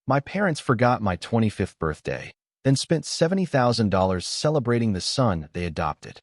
My parents forgot my 25th birthday, then spent $70,000 celebrating the son they adopted.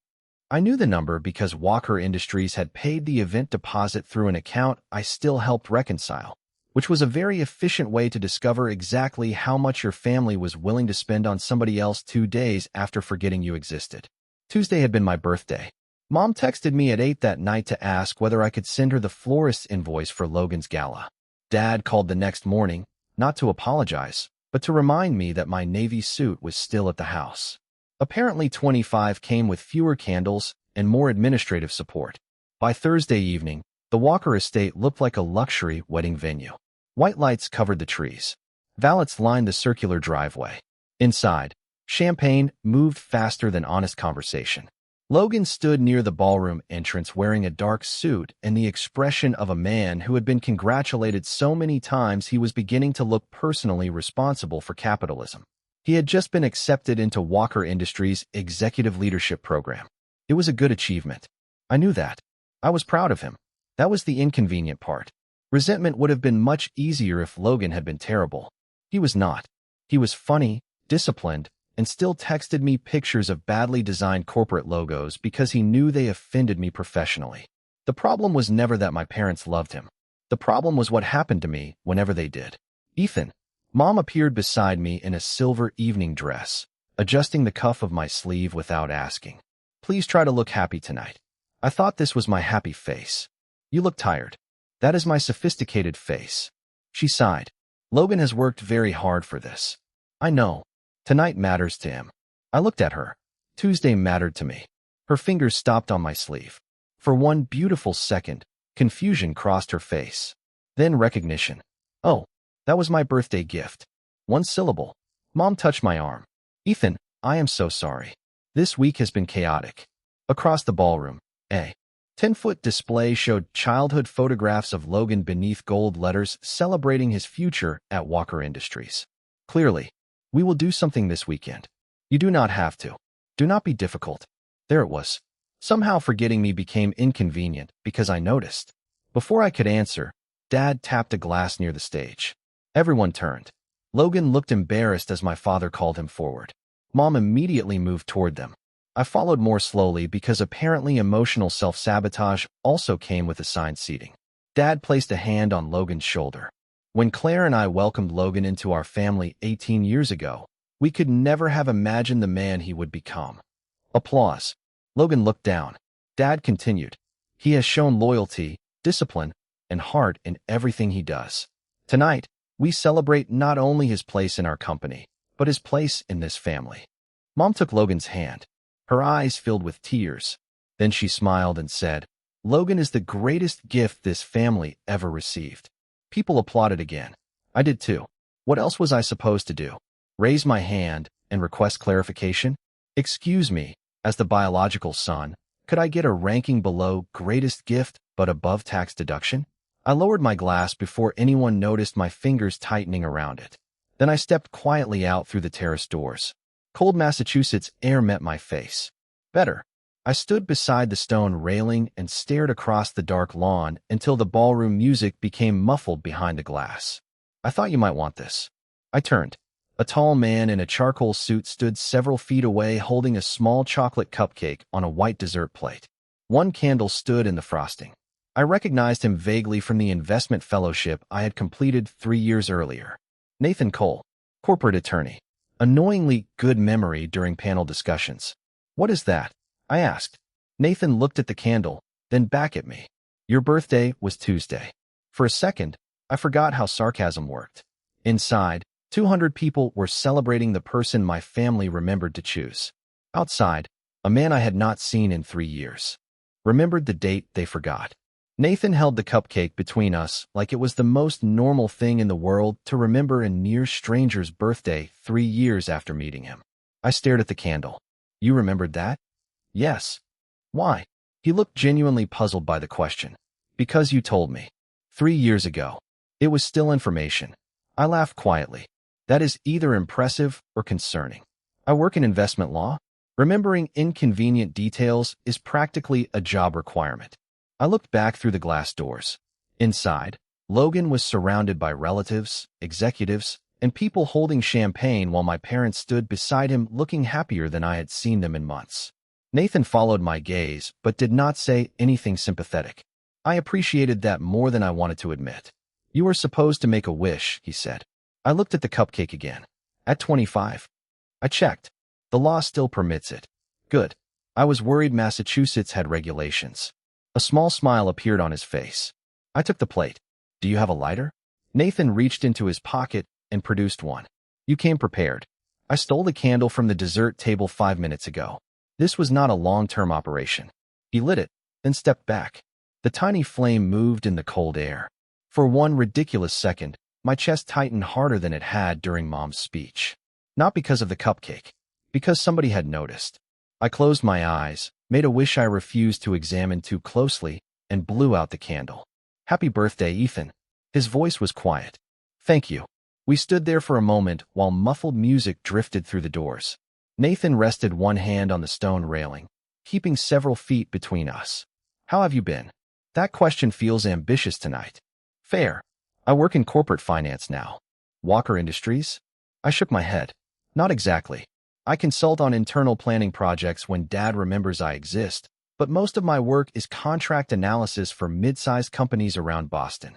I knew the number because Walker Industries had paid the event deposit through an account I still helped reconcile, which was a very efficient way to discover exactly how much your family was willing to spend on somebody else 2 days after forgetting you existed. Tuesday had been my birthday. Mom texted me at 8 that night to ask whether I could send her the florist's invoice for Logan's gala. Dad called the next morning, not to apologize, but to remind me that my navy suit was still at the house. Apparently 25 came with fewer candles and more administrative support. By Thursday evening, the Walker estate looked like a luxury wedding venue. White lights covered the trees. Valets lined the circular driveway. Inside, champagne moved faster than honest conversation. Logan stood near the ballroom entrance wearing a dark suit and the expression of a man who had been congratulated so many times he was beginning to look personally responsible for capitalism. He had just been accepted into Walker Industries' executive leadership program. It was a good achievement. I knew that. I was proud of him. That was the inconvenient part. Resentment would have been much easier if Logan had been terrible. He was not. He was funny, disciplined, and still texted me pictures of badly designed corporate logos because he knew they offended me professionally. The problem was never that my parents loved him. The problem was what happened to me whenever they did. Ethan. Mom appeared beside me in a silver evening dress, adjusting the cuff of my sleeve without asking. Please try to look happy tonight. I thought this was my happy face. You look tired. That is my sophisticated face. She sighed. Logan has worked very hard for this. I know. Tonight matters to him. I looked at her. Tuesday mattered to me. Her fingers stopped on my sleeve. For one beautiful second, confusion crossed her face. Then recognition. Oh. That was my birthday gift. One syllable. Mom touched my arm. Ethan, I am so sorry. This week has been chaotic. Across the ballroom, a 10-foot display showed childhood photographs of Logan beneath gold letters celebrating his future at Walker Industries. Clearly, we will do something this weekend. You do not have to. Do not be difficult. There it was. Somehow forgetting me became inconvenient because I noticed. Before I could answer, Dad tapped a glass near the stage. Everyone turned. Logan looked embarrassed as my father called him forward. Mom immediately moved toward them. I followed more slowly because apparently emotional self-sabotage also came with assigned seating. Dad placed a hand on Logan's shoulder. When Claire and I welcomed Logan into our family 18 years ago, we could never have imagined the man he would become. Applause. Logan looked down. Dad continued. He has shown loyalty, discipline, and heart in everything he does. Tonight, we celebrate not only his place in our company, but his place in this family. Mom took Logan's hand. Her eyes filled with tears. Then she smiled and said, Logan is the greatest gift this family ever received. People applauded again. I did too. What else was I supposed to do? Raise my hand and request clarification? Excuse me, as the biological son, could I get a ranking below greatest gift but above tax deduction? I lowered my glass before anyone noticed my fingers tightening around it. Then I stepped quietly out through the terrace doors. Cold Massachusetts air met my face. Better. I stood beside the stone railing and stared across the dark lawn until the ballroom music became muffled behind the glass. I thought you might want this. I turned. A tall man in a charcoal suit stood several feet away holding a small chocolate cupcake on a white dessert plate. One candle stood in the frosting. I recognized him vaguely from the investment fellowship I had completed 3 years earlier. Nathan Cole, corporate attorney. Annoyingly good memory during panel discussions. What is that? I asked. Nathan looked at the candle, then back at me. Your birthday was Tuesday. For a second, I forgot how sarcasm worked. Inside, 200 people were celebrating the person my family remembered to choose. Outside, a man I had not seen in 3 years. Remembered the date they forgot. Nathan held the cupcake between us like it was the most normal thing in the world to remember a near stranger's birthday 3 years after meeting him. I stared at the candle. You remembered that? Yes. Why? He looked genuinely puzzled by the question. Because you told me. 3 years ago. It was still information. I laughed quietly. That is either impressive or concerning. I work in investment law. Remembering inconvenient details is practically a job requirement. I looked back through the glass doors. Inside, Logan was surrounded by relatives, executives, and people holding champagne while my parents stood beside him looking happier than I had seen them in months. Nathan followed my gaze, but did not say anything sympathetic. I appreciated that more than I wanted to admit. You were supposed to make a wish, he said. I looked at the cupcake again. At 25. I checked. The law still permits it. Good. I was worried Massachusetts had regulations. A small smile appeared on his face. I took the plate. Do you have a lighter? Nathan reached into his pocket and produced one. You came prepared. I stole the candle from the dessert table 5 minutes ago. This was not a long-term operation. He lit it, then stepped back. The tiny flame moved in the cold air. For one ridiculous second, my chest tightened harder than it had during Mom's speech. Not because of the cupcake, because somebody had noticed. I closed my eyes, made a wish I refused to examine too closely, and blew out the candle. Happy birthday, Ethan. His voice was quiet. Thank you. We stood there for a moment while muffled music drifted through the doors. Nathan rested one hand on the stone railing, keeping several feet between us. How have you been? That question feels ambitious tonight. Fair. I work in corporate finance now. Walker Industries? I shook my head. Not exactly. I consult on internal planning projects when Dad remembers I exist, but most of my work is contract analysis for mid-sized companies around Boston.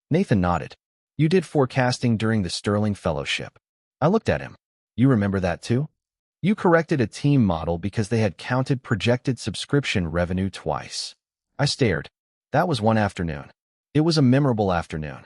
Nathan nodded. You did forecasting during the Sterling Fellowship. I looked at him. You remember that too? You corrected a team model because they had counted projected subscription revenue twice. I stared. That was one afternoon. It was a memorable afternoon.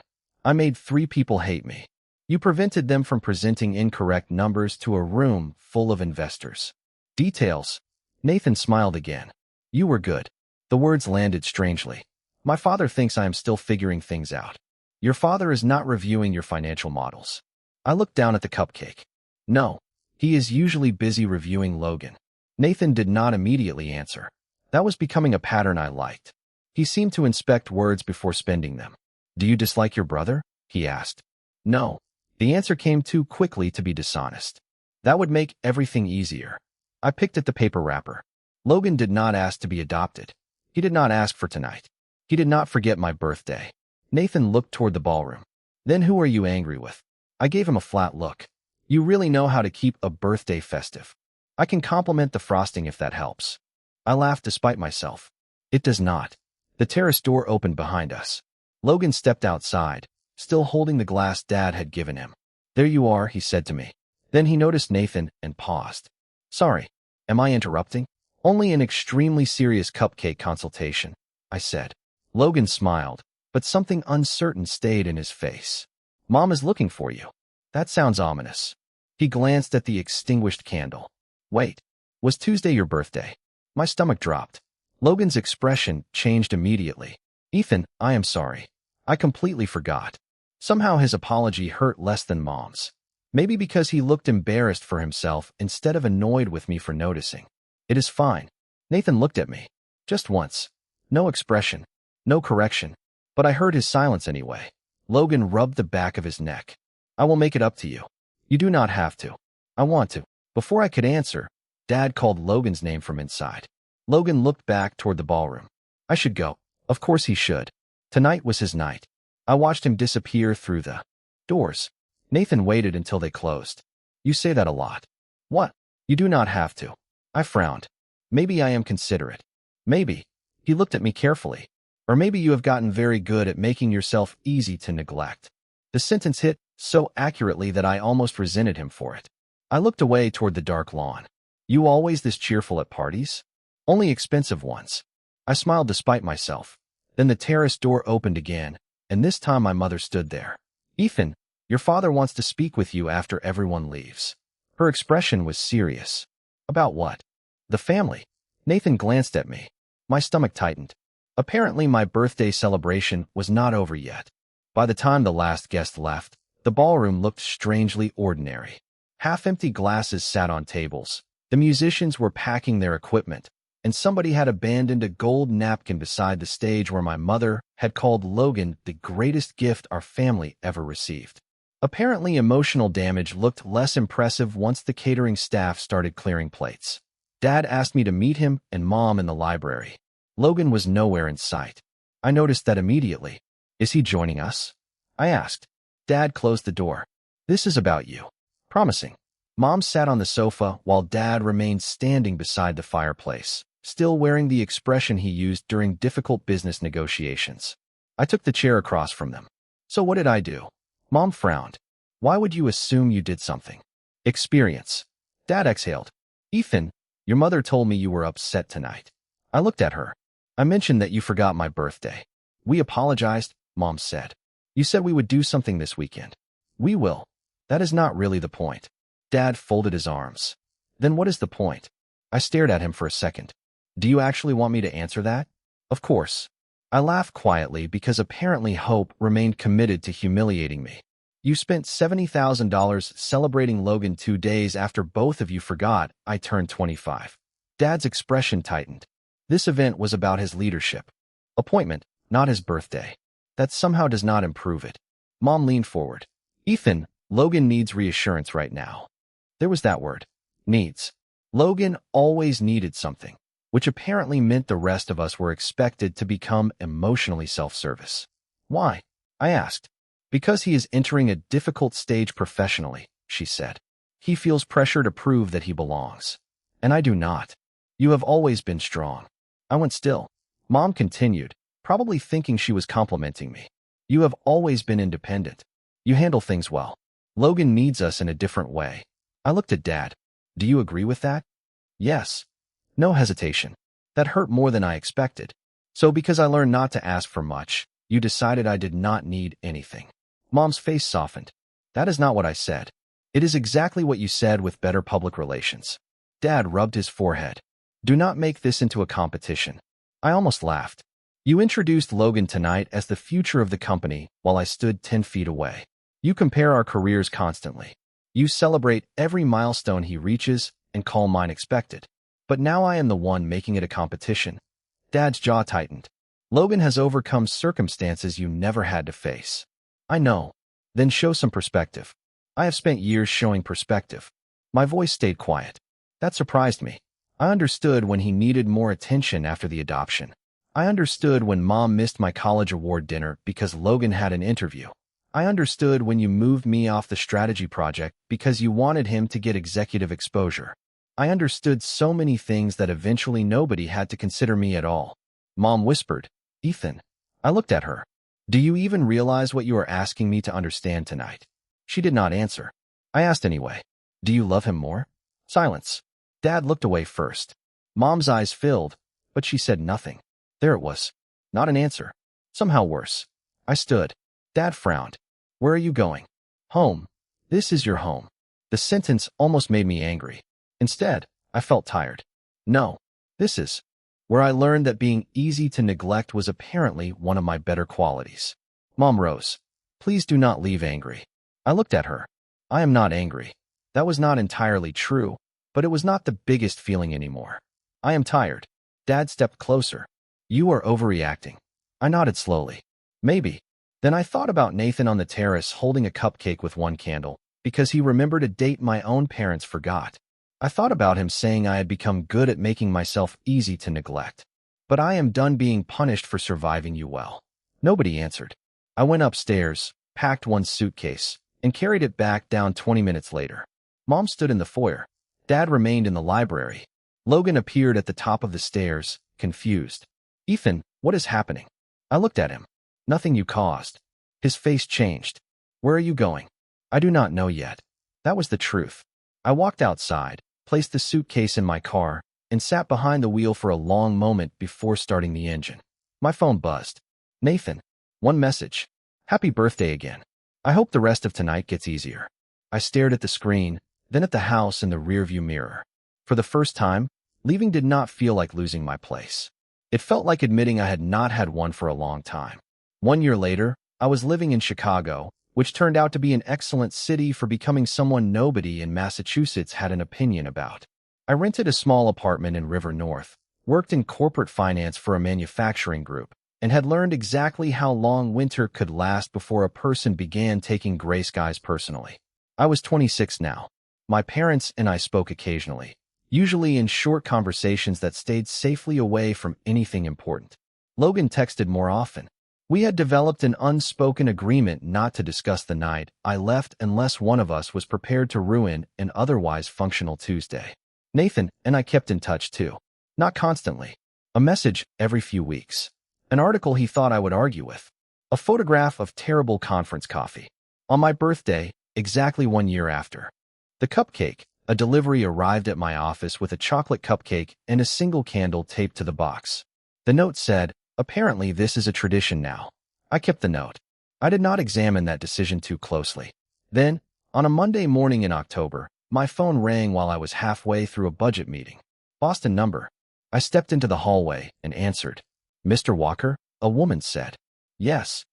I made 3 people hate me. You prevented them from presenting incorrect numbers to a room full of investors. Details. Nathan smiled again. You were good. The words landed strangely. My father thinks I am still figuring things out. Your father is not reviewing your financial models. I looked down at the cupcake. No, he is usually busy reviewing Logan. Nathan did not immediately answer. That was becoming a pattern I liked. He seemed to inspect words before spending them. Do you dislike your brother? He asked. No. The answer came too quickly to be dishonest. That would make everything easier. I picked at the paper wrapper. Logan did not ask to be adopted. He did not ask for tonight. He did not forget my birthday. Nathan looked toward the ballroom. Then who are you angry with? I gave him a flat look. You really know how to keep a birthday festive. I can compliment the frosting if that helps. I laughed despite myself. It does not. The terrace door opened behind us. Logan stepped outside, still holding the glass Dad had given him. There you are, he said to me. Then he noticed Nathan and paused. Sorry, am I interrupting? Only an extremely serious cupcake consultation, I said. Logan smiled, but something uncertain stayed in his face. Mom is looking for you. That sounds ominous. He glanced at the extinguished candle. Wait, was Tuesday your birthday? My stomach dropped. Logan's expression changed immediately. Ethan, I am sorry. I completely forgot. Somehow his apology hurt less than Mom's. Maybe because he looked embarrassed for himself instead of annoyed with me for noticing. It is fine. Nathan looked at me. Just once. No expression. No correction. But I heard his silence anyway. Logan rubbed the back of his neck. I will make it up to you. You do not have to. I want to. Before I could answer, Dad called Logan's name from inside. Logan looked back toward the ballroom. I should go. Of course he should. Tonight was his night. I watched him disappear through the doors. Nathan waited until they closed. You say that a lot. What? You do not have to. I frowned. Maybe I am considerate. Maybe. He looked at me carefully. Or maybe you have gotten very good at making yourself easy to neglect. The sentence hit so accurately that I almost resented him for it. I looked away toward the dark lawn. You always this cheerful at parties? Only expensive ones. I smiled despite myself. Then the terrace door opened again, and this time my mother stood there. Ethan, your father wants to speak with you after everyone leaves. Her expression was serious. About what? The family. Nathan glanced at me. My stomach tightened. Apparently my birthday celebration was not over yet. By the time the last guest left, the ballroom looked strangely ordinary. Half-empty glasses sat on tables. The musicians were packing their equipment, and somebody had abandoned a gold napkin beside the stage where my mother had called Logan the greatest gift our family ever received. Apparently emotional damage looked less impressive once the catering staff started clearing plates. Dad asked me to meet him and Mom in the library. Logan was nowhere in sight. I noticed that immediately. Is he joining us? I asked. Dad closed the door. This is about you. Promising. Mom sat on the sofa while Dad remained standing beside the fireplace, still wearing the expression he used during difficult business negotiations. I took the chair across from them. So what did I do? Mom frowned. Why would you assume you did something? Experience. Dad exhaled. Ethan, your mother told me you were upset tonight. I looked at her. I mentioned that you forgot my birthday. We apologized, Mom said. You said we would do something this weekend. We will. That is not really the point. Dad folded his arms. Then what is the point? I stared at him for a second. Do you actually want me to answer that? Of course. I laughed quietly because apparently Hope remained committed to humiliating me. You spent $70,000 celebrating Logan 2 days after both of you forgot I turned 25. Dad's expression tightened. This event was about his leadership appointment, not his birthday. That somehow does not improve it. Mom leaned forward. Ethan, Logan needs reassurance right now. There was that word. Needs. Logan always needed something, which apparently meant the rest of us were expected to become emotionally self-service. Why? I asked. Because he is entering a difficult stage professionally, she said. He feels pressure to prove that he belongs. And I do not. You have always been strong. I went still. Mom continued, probably thinking she was complimenting me. You have always been independent. You handle things well. Logan needs us in a different way. I looked at Dad. Do you agree with that? Yes. No hesitation. That hurt more than I expected. So because I learned not to ask for much, you decided I did not need anything. Mom's face softened. That is not what I said. It is exactly what you said with better public relations. Dad rubbed his forehead. Do not make this into a competition. I almost laughed. You introduced Logan tonight as the future of the company while I stood 10 feet away. You compare our careers constantly. You celebrate every milestone he reaches and call mine expected. But now I am the one making it a competition. Dad's jaw tightened. Logan has overcome circumstances you never had to face. I know. Then show some perspective. I have spent years showing perspective. My voice stayed quiet. That surprised me. I understood when he needed more attention after the adoption. I understood when Mom missed my college award dinner because Logan had an interview. I understood when you moved me off the strategy project because you wanted him to get executive exposure. I understood so many things that eventually nobody had to consider me at all. Mom whispered, Ethan. I looked at her. Do you even realize what you are asking me to understand tonight? She did not answer. I asked anyway. Do you love him more? Silence. Dad looked away first. Mom's eyes filled, but she said nothing. There it was. Not an answer. Somehow worse. I stood. Dad frowned. Where are you going? Home. This is your home. The sentence almost made me angry. Instead, I felt tired. No. This is where I learned that being easy to neglect was apparently one of my better qualities. Mom rose. Please do not leave angry. I looked at her. I am not angry. That was not entirely true, but it was not the biggest feeling anymore. I am tired. Dad stepped closer. You are overreacting. I nodded slowly. Maybe. Then I thought about Nathan on the terrace holding a cupcake with one candle, because he remembered a date my own parents forgot. I thought about him saying I had become good at making myself easy to neglect. But I am done being punished for surviving you well. Nobody answered. I went upstairs, packed one suitcase, and carried it back down 20 minutes later. Mom stood in the foyer. Dad remained in the library. Logan appeared at the top of the stairs, confused. Ethan, what is happening? I looked at him. Nothing you caused. His face changed. Where are you going? I do not know yet. That was the truth. I walked outside, placed the suitcase in my car, and sat behind the wheel for a long moment before starting the engine. My phone buzzed. Nathan. One message. Happy birthday again. I hope the rest of tonight gets easier. I stared at the screen, then at the house in the rearview mirror. For the first time, leaving did not feel like losing my place. It felt like admitting I had not had one for a long time. 1 year later, I was living in Chicago, which turned out to be an excellent city for becoming someone nobody in Massachusetts had an opinion about. I rented a small apartment in River North, worked in corporate finance for a manufacturing group, and had learned exactly how long winter could last before a person began taking gray skies personally. I was 26 now. My parents and I spoke occasionally, usually in short conversations that stayed safely away from anything important. Logan texted more often. We had developed an unspoken agreement not to discuss the night I left unless one of us was prepared to ruin an otherwise functional Tuesday. Nathan and I kept in touch too. Not constantly. A message every few weeks. An article he thought I would argue with. A photograph of terrible conference coffee. On my birthday, exactly 1 year after. The cupcake, a delivery arrived at my office with a chocolate cupcake and a single candle taped to the box. The note said, "Apparently this is a tradition now." I kept the note. I did not examine that decision too closely. Then, on a Monday morning in October, my phone rang while I was halfway through a budget meeting. Boston number. I stepped into the hallway and answered. "Mr. Walker?" a woman said. "Yes.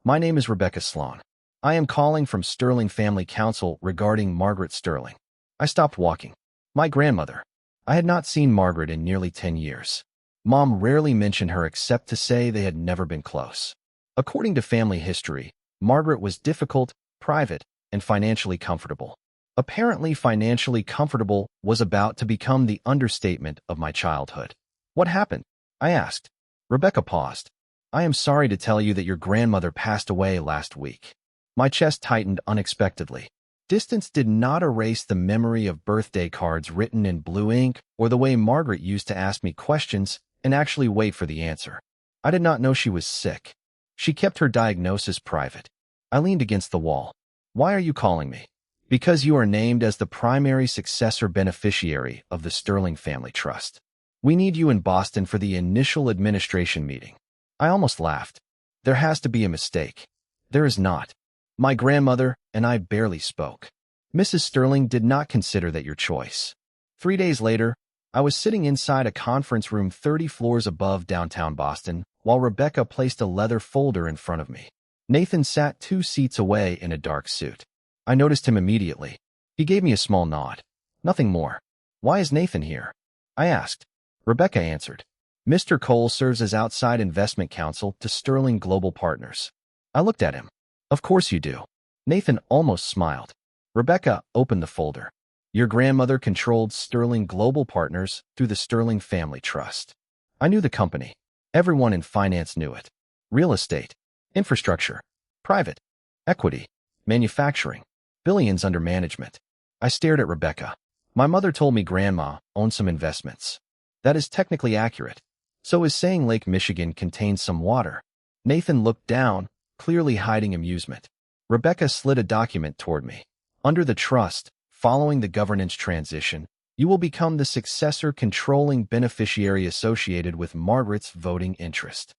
My name is Rebecca Sloan. I am calling from Sterling Family Council regarding Margaret Sterling." I stopped walking. My grandmother. I had not seen Margaret in nearly 10 years. Mom rarely mentioned her except to say they had never been close. According to family history, Margaret was difficult, private, and financially comfortable. Apparently financially comfortable was about to become the understatement of my childhood. "What happened?" I asked. Rebecca paused. "I am sorry to tell you that your grandmother passed away last week." My chest tightened unexpectedly. Distance did not erase the memory of birthday cards written in blue ink or the way Margaret used to ask me questions and actually wait for the answer. I did not know she was sick. She kept her diagnosis private. I leaned against the wall. "Why are you calling me?" "Because you are named as the primary successor beneficiary of the Sterling Family Trust. We need you in Boston for the initial administration meeting." I almost laughed. There has to be a mistake. There is not. My grandmother and I barely spoke. "Mrs. Sterling did not consider that your choice." 3 days later, I was sitting inside a conference room 30 floors above downtown Boston, while Rebecca placed a leather folder in front of me. Nathan sat 2 seats away in a dark suit. I noticed him immediately. He gave me a small nod. Nothing more. "Why is Nathan here?" I asked. Rebecca answered. "Mr. Cole serves as outside investment counsel to Sterling Global Partners." I looked at him. "Of course you do." Nathan almost smiled. Rebecca opened the folder. "Your grandmother controlled Sterling Global Partners through the Sterling Family Trust." I knew the company. Everyone in finance knew it. Real estate, infrastructure, private, equity, manufacturing, billions under management. I stared at Rebecca. "My mother told me Grandma owned some investments." "That is technically accurate. So is saying Lake Michigan contains some water." Nathan looked down, clearly hiding amusement. Rebecca slid a document toward me. "Under the trust, following the governance transition, you will become the successor controlling beneficiary associated with Margaret's voting interest."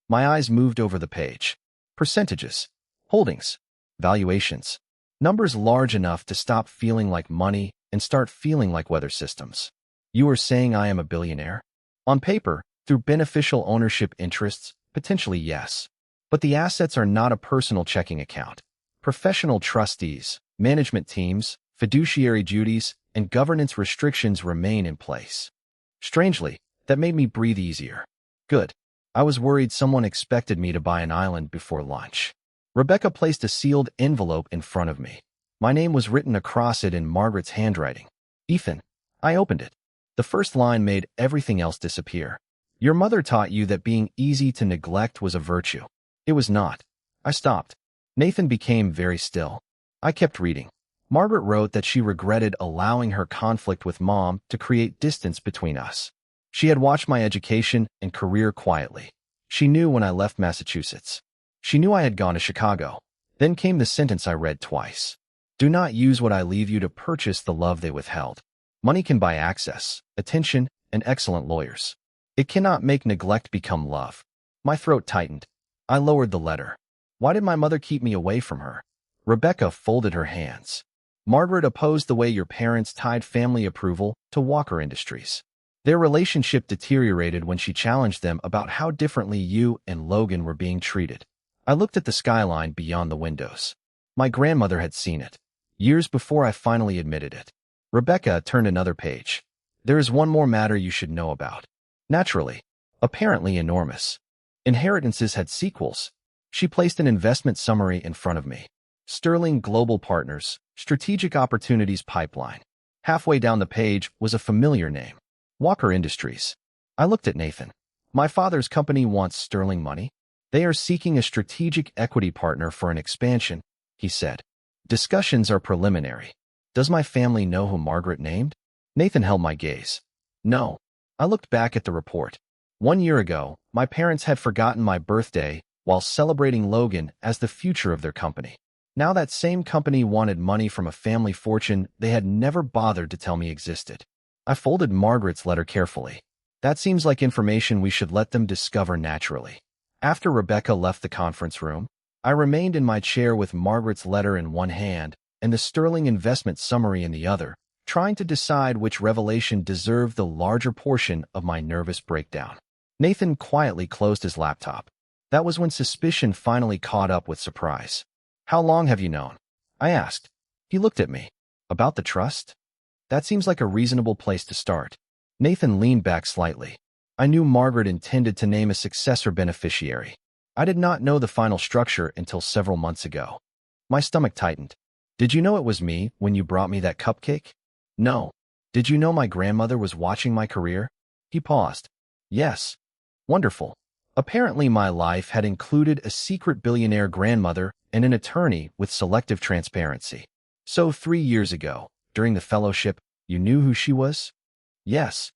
My eyes moved over the page. Percentages, holdings, valuations, numbers large enough to stop feeling like money and start feeling like weather systems. "You are saying I am a billionaire?" "On paper, through beneficial ownership interests, potentially yes. But the assets are not a personal checking account. Professional trustees, management teams, fiduciary duties, and governance restrictions remain in place." Strangely, that made me breathe easier. Good. I was worried someone expected me to buy an island before lunch. Rebecca placed a sealed envelope in front of me. My name was written across it in Margaret's handwriting. "Ethan." I opened it. The first line made everything else disappear. "Your mother taught you that being easy to neglect was a virtue." It was not. I stopped. Nathan became very still. I kept reading. Margaret wrote that she regretted allowing her conflict with Mom to create distance between us. She had watched my education and career quietly. She knew when I left Massachusetts. She knew I had gone to Chicago. Then came the sentence I read twice. "Do not use what I leave you to purchase the love they withheld." Money can buy access, attention, and excellent lawyers. It cannot make neglect become love. My throat tightened. I lowered the letter. Why did my mother keep me away from her? Rebecca folded her hands. "Margaret opposed the way your parents tied family approval to Walker Industries. Their relationship deteriorated when she challenged them about how differently you and Logan were being treated." I looked at the skyline beyond the windows. My grandmother had seen it, years before I finally admitted it. Rebecca turned another page. "There is one more matter you should know about." Naturally, apparently enormous. Inheritances had sequels. She placed an investment summary in front of me. Sterling Global Partners, Strategic Opportunities Pipeline. Halfway down the page was a familiar name. Walker Industries. I looked at Nathan. "My father's company wants Sterling money?" They are seeking a strategic equity partner for an expansion, he said. Discussions are preliminary. Does my family know who Margaret named? Nathan held my gaze. No. I looked back at the report. 1 year ago, my parents had forgotten my birthday while celebrating Logan as the future of their company. Now that same company wanted money from a family fortune they had never bothered to tell me existed. I folded Margaret's letter carefully. That seems like information we should let them discover naturally. After Rebecca left the conference room, I remained in my chair with Margaret's letter in one hand and the Sterling investment summary in the other, trying to decide which revelation deserved the larger portion of my nervous breakdown. Nathan quietly closed his laptop. That was when suspicion finally caught up with surprise. How long have you known? I asked. He looked at me. About the trust? That seems like a reasonable place to start. Nathan leaned back slightly. I knew Margaret intended to name a successor beneficiary. I did not know the final structure until several months ago. My stomach tightened. Did you know it was me when you brought me that cupcake? No. Did you know my grandmother was watching my career? He paused. Yes. Wonderful. Apparently my life had included a secret billionaire grandmother and an attorney with selective transparency. So 3 years ago, during the fellowship, you knew who she was? Yes.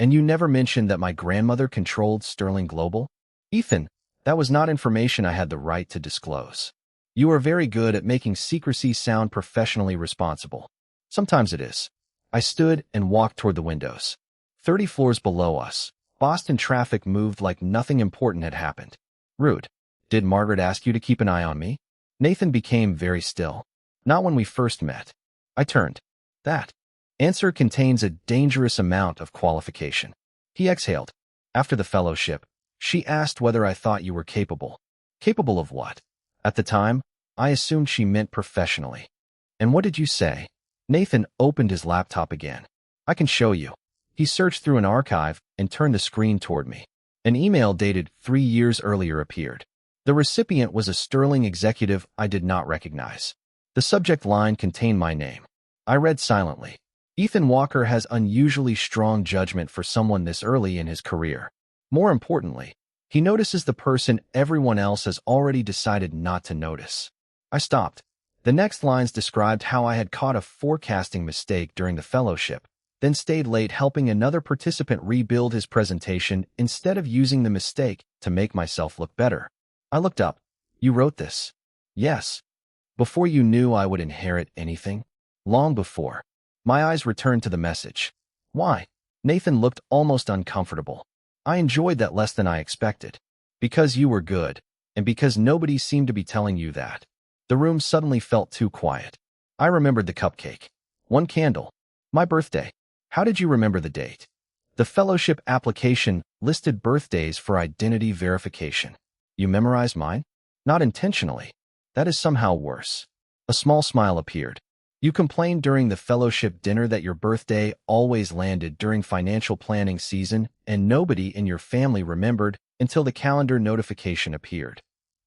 And you never mentioned that my grandmother controlled Sterling Global? Ethan, that was not information I had the right to disclose. You are very good at making secrecy sound professionally responsible. Sometimes it is. I stood and walked toward the windows. 30 floors below us, Boston traffic moved like nothing important had happened. Rude. Did Margaret ask you to keep an eye on me? Nathan became very still. Not when we first met. I turned. That answer contains a dangerous amount of qualification. He exhaled. After the fellowship, she asked whether I thought you were capable. Capable of what? At the time, I assumed she meant professionally. And what did you say? Nathan opened his laptop again. I can show you. He searched through an archive and turned the screen toward me. An email dated 3 years earlier appeared. The recipient was a Sterling executive I did not recognize. The subject line contained my name. I read silently. Ethan Walker has unusually strong judgment for someone this early in his career. More importantly, he notices the person everyone else has already decided not to notice. I stopped. The next lines described how I had caught a forecasting mistake during the fellowship, then stayed late helping another participant rebuild his presentation instead of using the mistake to make myself look better. I looked up. You wrote this? Yes. Before you knew I would inherit anything? Long before. My eyes returned to the message. Why? Nathan looked almost uncomfortable. I enjoyed that less than I expected. Because you were good, and because nobody seemed to be telling you that. The room suddenly felt too quiet. I remembered the cupcake. 1 candle. My birthday. How did you remember the date? The fellowship application listed birthdays for identity verification. You memorized mine? Not intentionally. That is somehow worse. A small smile appeared. You complained during the fellowship dinner that your birthday always landed during financial planning season and nobody in your family remembered until the calendar notification appeared.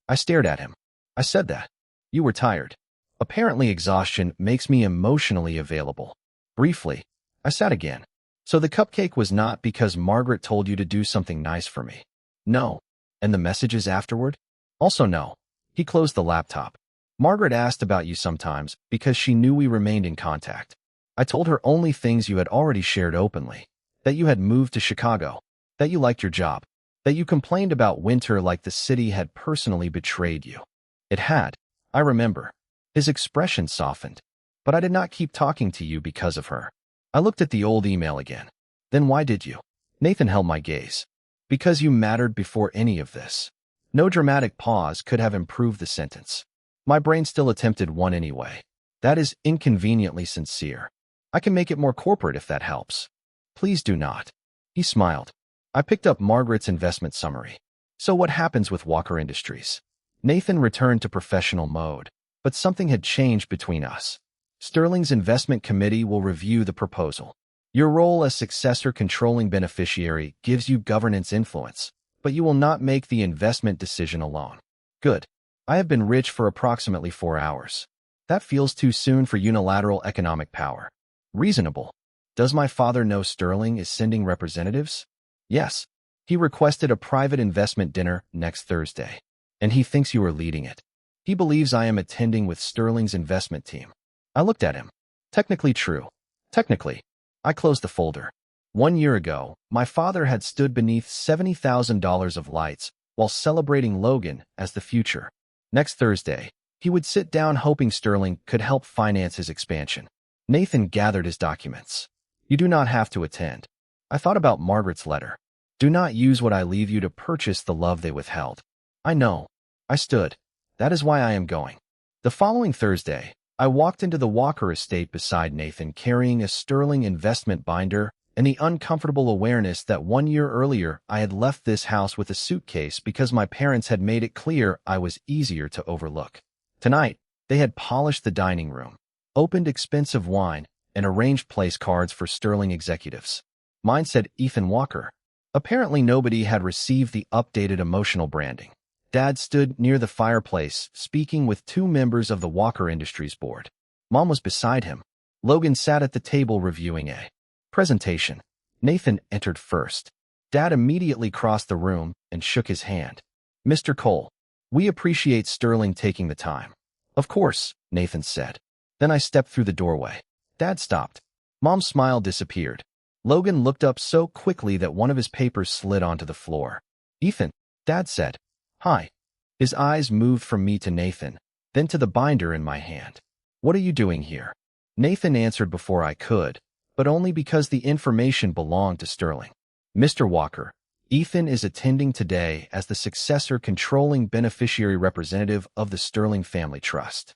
I stared at him. I said that. You were tired. Apparently exhaustion makes me emotionally available. Briefly, I sat again. So the cupcake was not because Margaret told you to do something nice for me. No. And the messages afterward? Also no. He closed the laptop. Margaret asked about you sometimes because she knew we remained in contact. I told her only things you had already shared openly. That you had moved to Chicago. That you liked your job. That you complained about winter like the city had personally betrayed you. It had. I remember. His expression softened. But I did not keep talking to you because of her. I looked at the old email again. Then why did you? Nathan held my gaze. Because you mattered before any of this. No dramatic pause could have improved the sentence. My brain still attempted one anyway. That is inconveniently sincere. I can make it more corporate if that helps. Please do not. He smiled. I picked up Margaret's investment summary. So what happens with Walker Industries? Nathan returned to professional mode, but something had changed between us. Sterling's investment committee will review the proposal. Your role as successor controlling beneficiary gives you governance influence, but you will not make the investment decision alone. Good. I have been rich for approximately 4 hours. That feels too soon for unilateral economic power. Reasonable. Does my father know Sterling is sending representatives? Yes. He requested a private investment dinner next Thursday. and he thinks you are leading it. He believes I am attending with Sterling's investment team. I looked at him. Technically true. Technically. I closed the folder. 1 year ago, my father had stood beneath $70,000 of lights while celebrating Logan as the future. Next Thursday, he would sit down hoping Sterling could help finance his expansion. Nathan gathered his documents. You do not have to attend. I thought about Margaret's letter. Do not use what I leave you to purchase the love they withheld. I know. I stood. That is why I am going. The following Thursday, I walked into the Walker estate beside Nathan carrying a Sterling investment binder and the uncomfortable awareness that 1 year earlier I had left this house with a suitcase because my parents had made it clear I was easier to overlook. Tonight, they had polished the dining room, opened expensive wine, and arranged place cards for Sterling executives. Mine said Ethan Walker. Apparently nobody had received the updated emotional branding. Dad stood near the fireplace, speaking with 2 members of the Walker Industries board. Mom was beside him. Logan sat at the table reviewing a presentation. Nathan entered first. Dad immediately crossed the room and shook his hand. Mr. Cole, we appreciate Sterling taking the time. Of course, Nathan said. Then I stepped through the doorway. Dad stopped. Mom's smile disappeared. Logan looked up so quickly that one of his papers slid onto the floor. Ethan, Dad said. Hi. His eyes moved from me to Nathan, then to the binder in my hand. What are you doing here? Nathan answered before I could, but only because the information belonged to Sterling. Mr. Walker, Ethan is attending today as the successor controlling beneficiary representative of the Sterling Family Trust.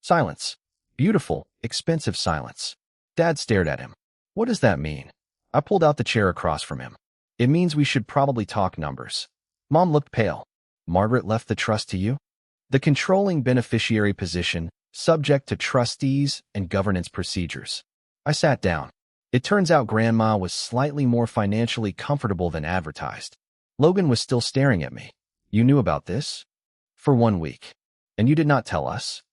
Silence. Beautiful, expensive silence. Dad stared at him. What does that mean? I pulled out the chair across from him. It means we should probably talk numbers. Mom looked pale. Margaret left the trust to you? The controlling beneficiary position, subject to trustees and governance procedures. I sat down. It turns out Grandma was slightly more financially comfortable than advertised. Logan was still staring at me. You knew about this? For 1 week. And you did not tell us?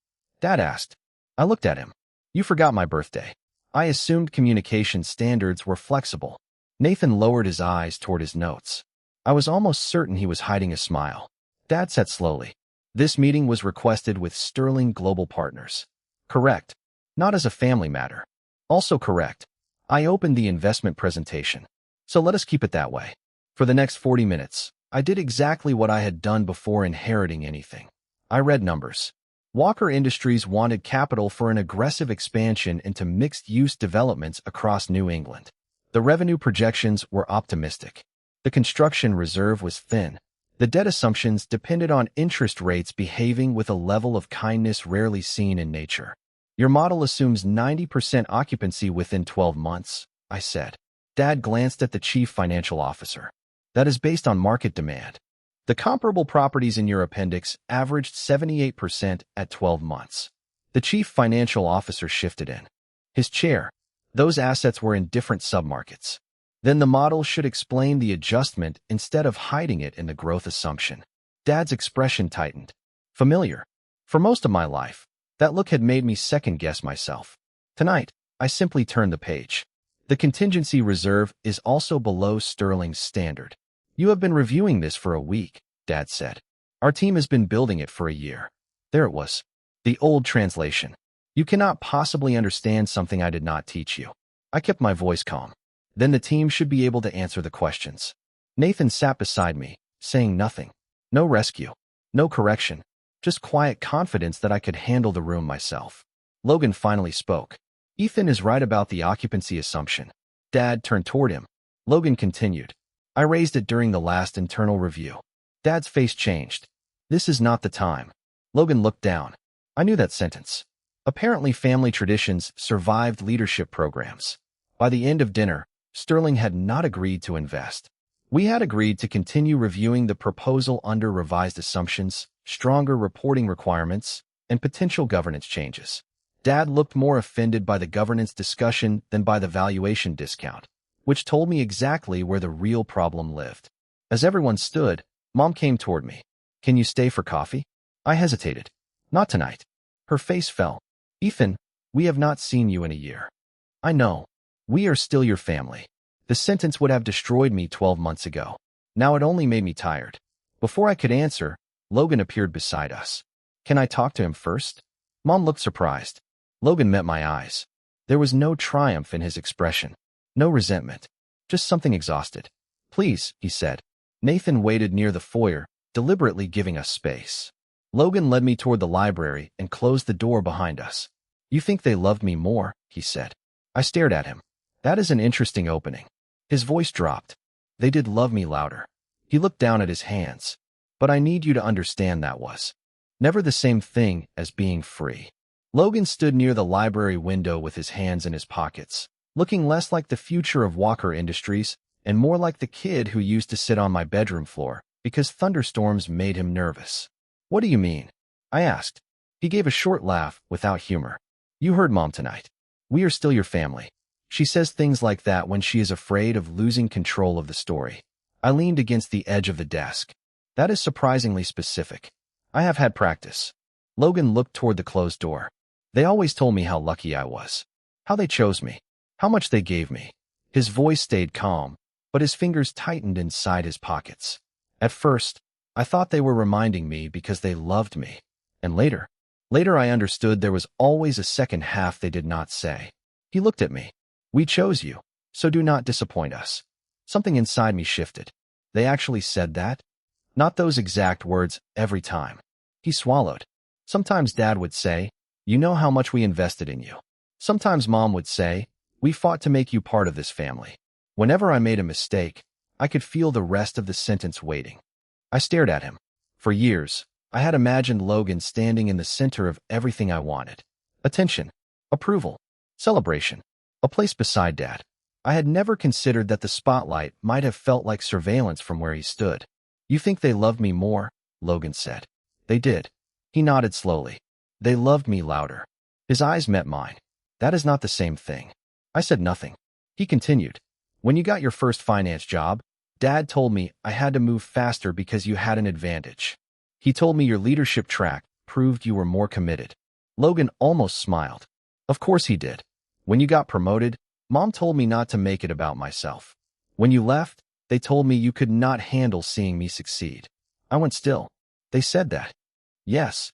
Dad asked. I looked at him. You forgot my birthday. I assumed communication standards were flexible. Nathan lowered his eyes toward his notes. I was almost certain he was hiding a smile. Dad said slowly. This meeting was requested with Sterling Global Partners. Correct. Not as a family matter. Also correct. I opened the investment presentation. So let us keep it that way. For the next 40 minutes, I did exactly what I had done before inheriting anything. I read numbers. Walker Industries wanted capital for an aggressive expansion into mixed-use developments across New England. The revenue projections were optimistic. The construction reserve was thin. The debt assumptions depended on interest rates behaving with a level of kindness rarely seen in nature. Your model assumes 90% occupancy within 12 months, I said. Dad glanced at the chief financial officer. That is based on market demand. The comparable properties in your appendix averaged 78% at 12 months. The chief financial officer shifted in his chair. Those assets were in different submarkets. Then the model should explain the adjustment instead of hiding it in the growth assumption. Dad's expression tightened. Familiar. For most of my life, that look had made me second-guess myself. Tonight, I simply turned the page. The contingency reserve is also below Sterling's standard. You have been reviewing this for a week, Dad said. Our team has been building it for a year. There it was. The old translation. You cannot possibly understand something I did not teach you. I kept my voice calm. Then the team should be able to answer the questions. Nathan sat beside me, saying nothing. No rescue. No correction. Just quiet confidence that I could handle the room myself. Logan finally spoke. Ethan is right about the occupancy assumption. Dad turned toward him. Logan continued. I raised it during the last internal review. Dad's face changed. This is not the time. Logan looked down. I knew that sentence. Apparently family traditions survived leadership programs. By the end of dinner, Sterling had not agreed to invest. We had agreed to continue reviewing the proposal under revised assumptions, stronger reporting requirements, and potential governance changes. Dad looked more offended by the governance discussion than by the valuation discount, which told me exactly where the real problem lived. As everyone stood, Mom came toward me. Can you stay for coffee? I hesitated. Not tonight. Her face fell. Ethan, we have not seen you in a year. I know. We are still your family. The sentence would have destroyed me 12 months ago. Now it only made me tired. Before I could answer, Logan appeared beside us. Can I talk to him first? Mom looked surprised. Logan met my eyes. There was no triumph in his expression, no resentment, just something exhausted. Please, he said. Nathan waited near the foyer, deliberately giving us space. Logan led me toward the library and closed the door behind us. You think they loved me more, he said. I stared at him. That is an interesting opening. His voice dropped. They did love me louder. He looked down at his hands. But I need you to understand that was never the same thing as being free. Logan stood near the library window with his hands in his pockets, looking less like the future of Walker Industries and more like the kid who used to sit on my bedroom floor because thunderstorms made him nervous. What do you mean? I asked. He gave a short laugh without humor. You heard Mom tonight. We are still your family. She says things like that when she is afraid of losing control of the story. I leaned against the edge of the desk. That is surprisingly specific. I have had practice. Logan looked toward the closed door. They always told me how lucky I was, how they chose me, how much they gave me. His voice stayed calm, but his fingers tightened inside his pockets. At first, I thought they were reminding me because they loved me. And later I understood there was always a second half they did not say. He looked at me. We chose you, so do not disappoint us. Something inside me shifted. They actually said that? Not those exact words every time. He swallowed. Sometimes Dad would say, you know how much we invested in you. Sometimes Mom would say, we fought to make you part of this family. Whenever I made a mistake, I could feel the rest of the sentence waiting. I stared at him. For years, I had imagined Logan standing in the center of everything I wanted. Attention, approval, celebration, a place beside Dad. I had never considered that the spotlight might have felt like surveillance from where he stood. You think they loved me more? Logan said. They did. He nodded slowly. They loved me louder. His eyes met mine. That is not the same thing. I said nothing. He continued. When you got your first finance job, Dad told me I had to move faster because you had an advantage. He told me your leadership track proved you were more committed. Logan almost smiled. Of course he did. When you got promoted, Mom told me not to make it about myself. When you left, they told me you could not handle seeing me succeed. I went still. They said that. Yes.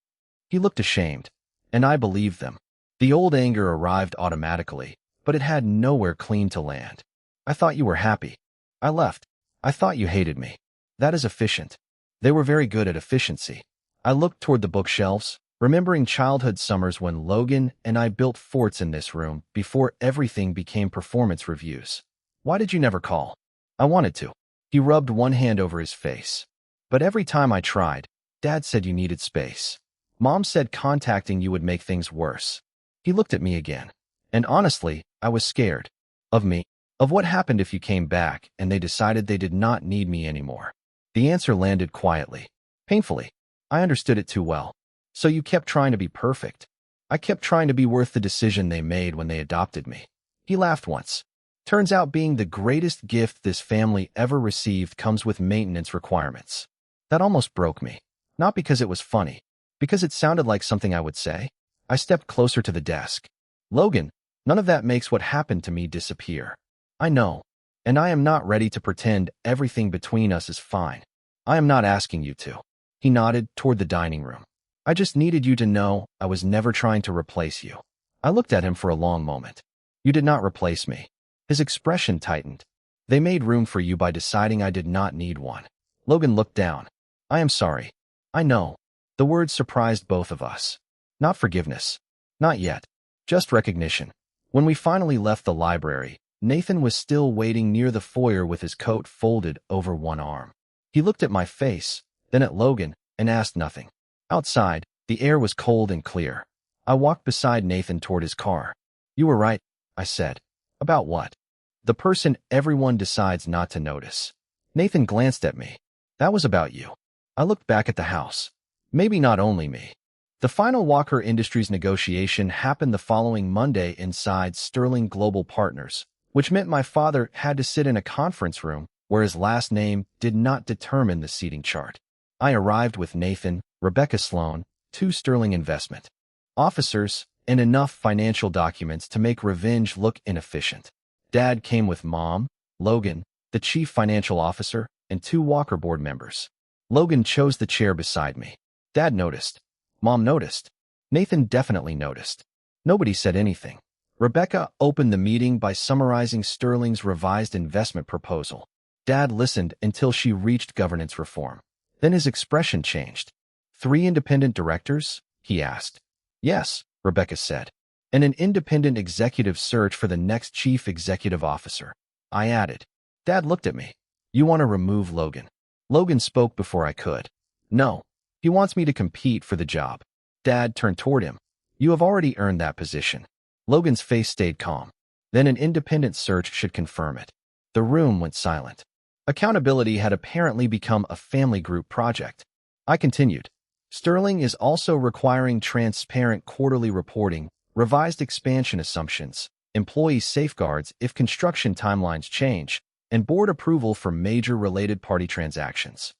He looked ashamed, and I believed them. The old anger arrived automatically, but it had nowhere clean to land. I thought you were happy. I left. I thought you hated me. That is efficient. They were very good at efficiency. I looked toward the bookshelves, remembering childhood summers when Logan and I built forts in this room before everything became performance reviews. Why did you never call? I wanted to. He rubbed one hand over his face. But every time I tried, Dad said you needed space. Mom said contacting you would make things worse. He looked at me again. And honestly, I was scared. Of me. Of what happened if you came back and they decided they did not need me anymore. The answer landed quietly. Painfully. I understood it too well. So you kept trying to be perfect. I kept trying to be worth the decision they made when they adopted me. He laughed once. Turns out being the greatest gift this family ever received comes with maintenance requirements. That almost broke me. Not because it was funny. Because it sounded like something I would say. I stepped closer to the desk. Logan, none of that makes what happened to me disappear. I know. And I am not ready to pretend everything between us is fine. I am not asking you to. He nodded toward the dining room. I just needed you to know I was never trying to replace you. I looked at him for a long moment. You did not replace me. His expression tightened. They made room for you by deciding I did not need one. Logan looked down. I am sorry. I know. The words surprised both of us. Not forgiveness. Not yet. Just recognition. When we finally left the library, Nathan was still waiting near the foyer with his coat folded over one arm. He looked at my face, then at Logan, and asked nothing. Outside, the air was cold and clear. I walked beside Nathan toward his car. You were right, I said. About what? The person everyone decides not to notice. Nathan glanced at me. That was about you. I looked back at the house. Maybe not only me. The final Walker Industries negotiation happened the following Monday inside Sterling Global Partners, which meant my father had to sit in a conference room where his last name did not determine the seating chart. I arrived with Nathan, Rebecca Sloan, 2 Sterling investment officers, and enough financial documents to make revenge look inefficient. Dad came with Mom, Logan, the chief financial officer, and 2 Walker board members. Logan chose the chair beside me. Dad noticed. Mom noticed. Nathan definitely noticed. Nobody said anything. Rebecca opened the meeting by summarizing Sterling's revised investment proposal. Dad listened until she reached governance reform. Then his expression changed. 3 independent directors? He asked. Yes, Rebecca said. And an independent executive search for the next chief executive officer. I added. Dad looked at me. You want to remove Logan? Logan spoke before I could. No. He wants me to compete for the job. Dad turned toward him. You have already earned that position. Logan's face stayed calm. Then an independent search should confirm it. The room went silent. Accountability had apparently become a family group project. I continued. Sterling is also requiring transparent quarterly reporting, revised expansion assumptions, employee safeguards if construction timelines change, and board approval for major related party transactions.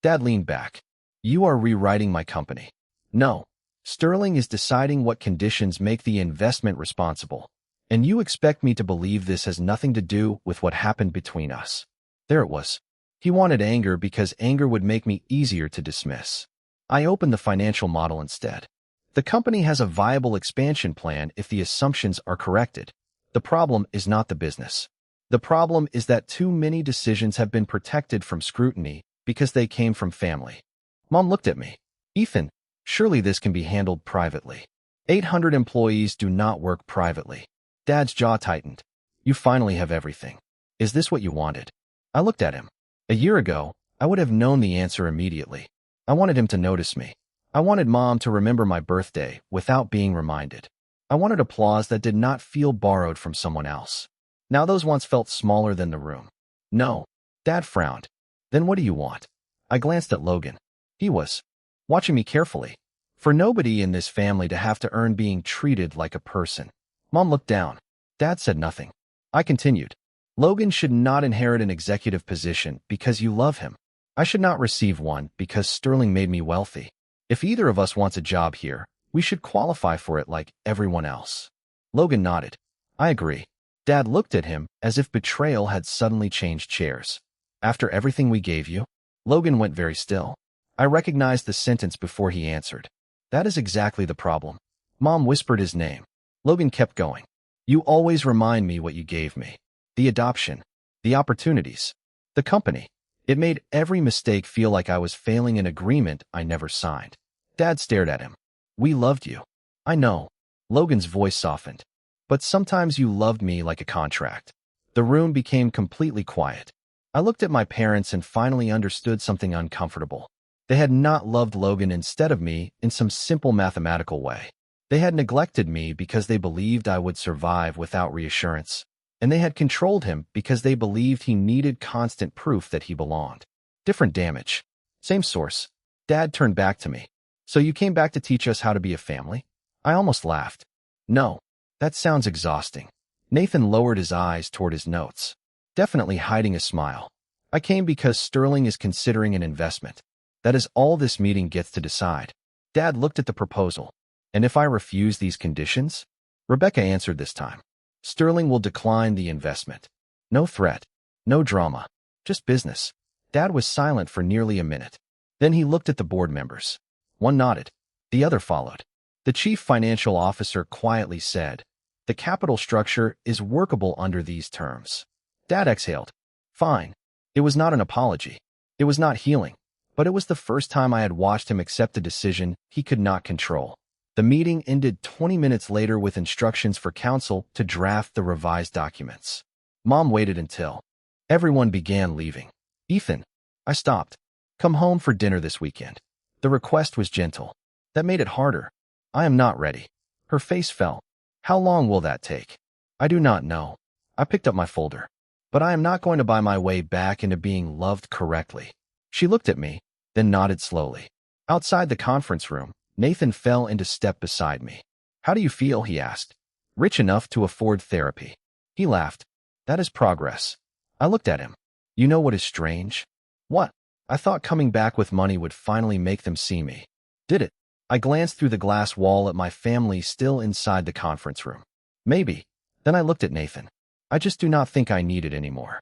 Dad leaned back. You are rewriting my company. No. Sterling is deciding what conditions make the investment responsible. And you expect me to believe this has nothing to do with what happened between us. There it was. He wanted anger because anger would make me easier to dismiss. I opened the financial model instead. The company has a viable expansion plan if the assumptions are corrected. The problem is not the business. The problem is that too many decisions have been protected from scrutiny because they came from family. Mom looked at me. Ethan, surely this can be handled privately. 800 employees do not work privately. Dad's jaw tightened. You finally have everything. Is this what you wanted? I looked at him. A year ago, I would have known the answer immediately. I wanted him to notice me. I wanted Mom to remember my birthday without being reminded. I wanted applause that did not feel borrowed from someone else. Now those wants felt smaller than the room. No. Dad frowned. Then what do you want? I glanced at Logan. He was watching me carefully. For nobody in this family to have to earn being treated like a person. Mom looked down. Dad said nothing. I continued. Logan should not inherit an executive position because you love him. I should not receive one because Sterling made me wealthy. If either of us wants a job here, we should qualify for it like everyone else. Logan nodded. I agree. Dad looked at him as if betrayal had suddenly changed chairs. After everything we gave you? Logan went very still. I recognized the sentence before he answered. That is exactly the problem. Mom whispered his name. Logan kept going. You always remind me what you gave me. The adoption. The opportunities. The company. It made every mistake feel like I was failing an agreement I never signed. Dad stared at him. We loved you. I know. Logan's voice softened. But sometimes you loved me like a contract. The room became completely quiet. I looked at my parents and finally understood something uncomfortable. They had not loved Logan instead of me in some simple mathematical way. They had neglected me because they believed I would survive without reassurance. And they had controlled him because they believed he needed constant proof that he belonged. Different damage. Same source. Dad turned back to me. So you came back to teach us how to be a family? I almost laughed. No. That sounds exhausting. Nathan lowered his eyes toward his notes, definitely hiding a smile. I came because Sterling is considering an investment. That is all this meeting gets to decide. Dad looked at the proposal. And if I refuse these conditions? Rebecca answered this time. Sterling will decline the investment. No threat. No drama. Just business. Dad was silent for nearly a minute. Then he looked at the board members. One nodded. The other followed. The chief financial officer quietly said, the capital structure is workable under these terms. Dad exhaled. Fine. It was not an apology. It was not healing. But it was the first time I had watched him accept a decision he could not control. The meeting ended 20 minutes later with instructions for counsel to draft the revised documents. Mom waited until everyone began leaving. Ethan, I stopped. Come home for dinner this weekend. The request was gentle. That made it harder. I am not ready. Her face fell. How long will that take? I do not know. I picked up my folder. But I am not going to buy my way back into being loved correctly. She looked at me, then nodded slowly. Outside the conference room, Nathan fell into step beside me. How do you feel? He asked. Rich enough to afford therapy. He laughed. That is progress. I looked at him. You know what is strange? What? I thought coming back with money would finally make them see me. Did it? I glanced through the glass wall at my family still inside the conference room. Maybe. Then I looked at Nathan. I just do not think I need it anymore.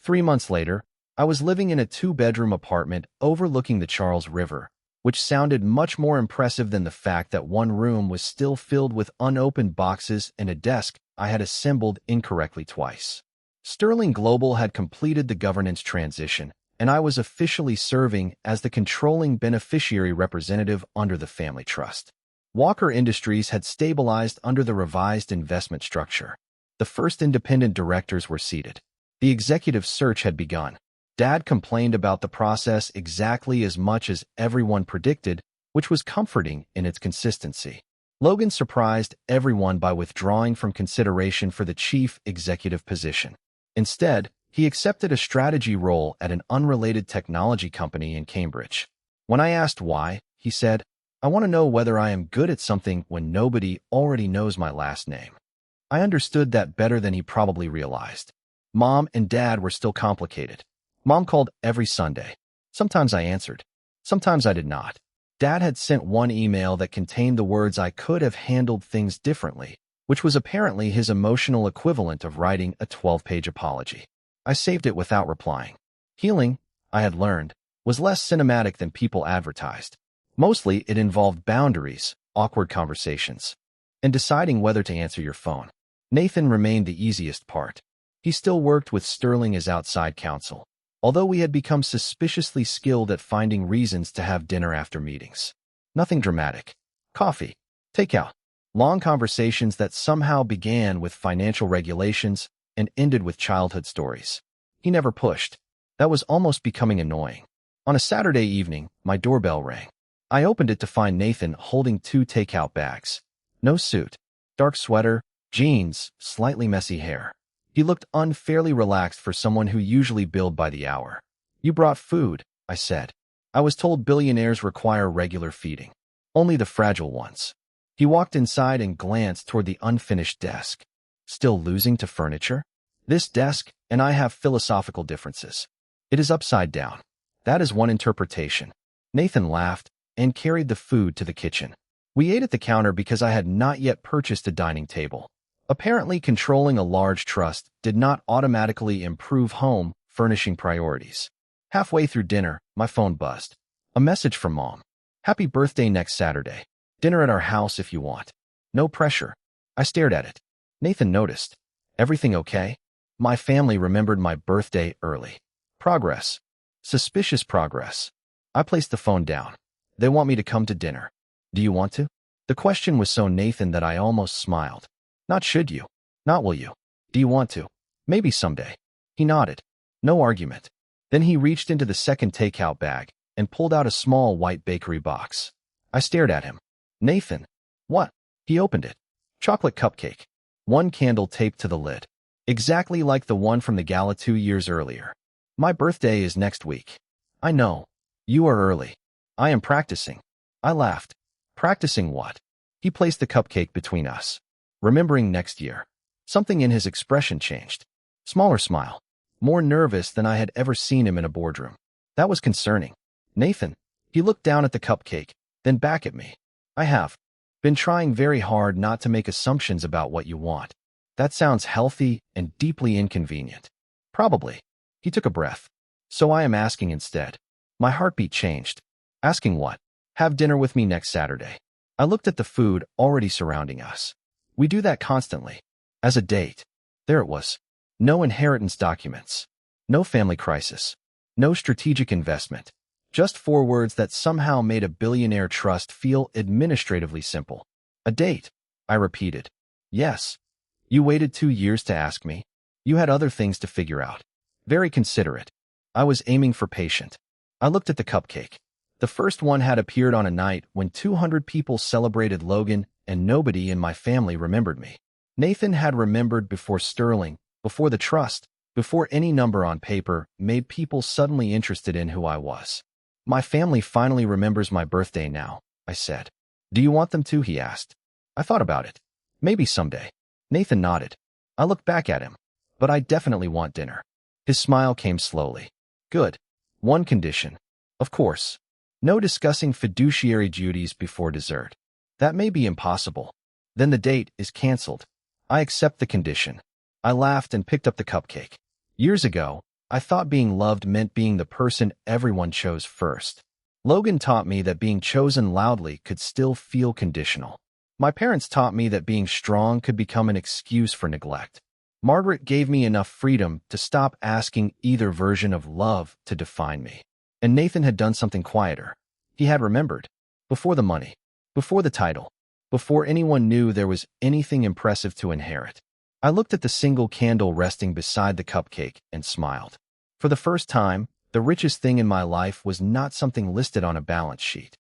3 months later, I was living in a two-bedroom apartment overlooking the Charles River, which sounded much more impressive than the fact that one room was still filled with unopened boxes and a desk I had assembled incorrectly twice. Sterling Global had completed the governance transition, and I was officially serving as the controlling beneficiary representative under the family trust. Walker Industries had stabilized under the revised investment structure. The first independent directors were seated. The executive search had begun. Dad complained about the process exactly as much as everyone predicted, which was comforting in its consistency. Logan surprised everyone by withdrawing from consideration for the chief executive position. Instead, he accepted a strategy role at an unrelated technology company in Cambridge. When I asked why, he said, "I want to know whether I am good at something when nobody already knows my last name." I understood that better than he probably realized. Mom and Dad were still complicated. Mom called every Sunday. Sometimes I answered. Sometimes I did not. Dad had sent one email that contained the words "I could have handled things differently," which was apparently his emotional equivalent of writing a 12-page apology. I saved it without replying. Healing, I had learned, was less cinematic than people advertised. Mostly, it involved boundaries, awkward conversations, and deciding whether to answer your phone. Nathan remained the easiest part. He still worked with Sterling as outside counsel, although we had become suspiciously skilled at finding reasons to have dinner after meetings. Nothing dramatic. Coffee. Takeout. Long conversations that somehow began with financial regulations and ended with childhood stories. He never pushed. That was almost becoming annoying. On a Saturday evening, my doorbell rang. I opened it to find Nathan holding 2 takeout bags. No suit. Dark sweater, jeans, slightly messy hair. He looked unfairly relaxed for someone who usually billed by the hour. "You brought food," I said. "I was told billionaires require regular feeding. Only the fragile ones." He walked inside and glanced toward the unfinished desk. "Still losing to furniture? This desk and I have philosophical differences. It is upside down." That is one interpretation. Nathan laughed and carried the food to the kitchen. We ate at the counter because I had not yet purchased a dining table. Apparently, controlling a large trust did not automatically improve home furnishing priorities. Halfway through dinner, my phone buzzed. A message from Mom. "Happy birthday next Saturday. Dinner at our house if you want. No pressure." I stared at it. Nathan noticed. "Everything okay?" My family remembered my birthday early. Progress. Suspicious progress. I placed the phone down. "They want me to come to dinner. Do you want to?" The question was so Nathan that I almost smiled. Not should you. Not will you. Do you want to? Maybe someday. He nodded. No argument. Then he reached into the second takeout bag and pulled out a small white bakery box. I stared at him. "Nathan." "What?" He opened it. Chocolate cupcake. One candle taped to the lid. Exactly like the one from the gala 2 years earlier. "My birthday is next week." "I know. You are early." "I am practicing." I laughed. "Practicing what?" He placed the cupcake between us. "Remembering next year." Something in his expression changed. Smaller smile. More nervous than I had ever seen him in a boardroom. That was concerning. "Nathan." He looked down at the cupcake, then back at me. "I have been trying very hard not to make assumptions about what you want." That sounds healthy and deeply inconvenient. Probably. He took a breath. "So I am asking instead." My heartbeat changed. "Asking what?" "Have dinner with me next Saturday." I looked at the food already surrounding us. We do that constantly. As a date. There it was. No inheritance documents. No family crisis. No strategic investment. Just 4 words that somehow made a billionaire trust feel administratively simple. "A date," I repeated. "Yes." "You waited 2 years to ask me. You had other things to figure out." Very considerate. I was aiming for patient. I looked at the cupcake. The first one had appeared on a night when 200 people celebrated Logan and nobody in my family remembered me. Nathan had remembered before Sterling, before the trust, before any number on paper made people suddenly interested in who I was. "My family finally remembers my birthday now," I said. "Do you want them to?" he asked. I thought about it. "Maybe someday." Nathan nodded. I looked back at him. "But I definitely want dinner." His smile came slowly. "Good. One condition." "Of course. No discussing fiduciary duties before dessert." "That may be impossible." "Then the date is canceled." "I accept the condition." I laughed and picked up the cupcake. Years ago, I thought being loved meant being the person everyone chose first. Logan taught me that being chosen loudly could still feel conditional. My parents taught me that being strong could become an excuse for neglect. Margaret gave me enough freedom to stop asking either version of love to define me. And Nathan had done something quieter. He had remembered. Before the money. Before the title. Before anyone knew there was anything impressive to inherit. I looked at the single candle resting beside the cupcake and smiled. For the first time, the richest thing in my life was not something listed on a balance sheet.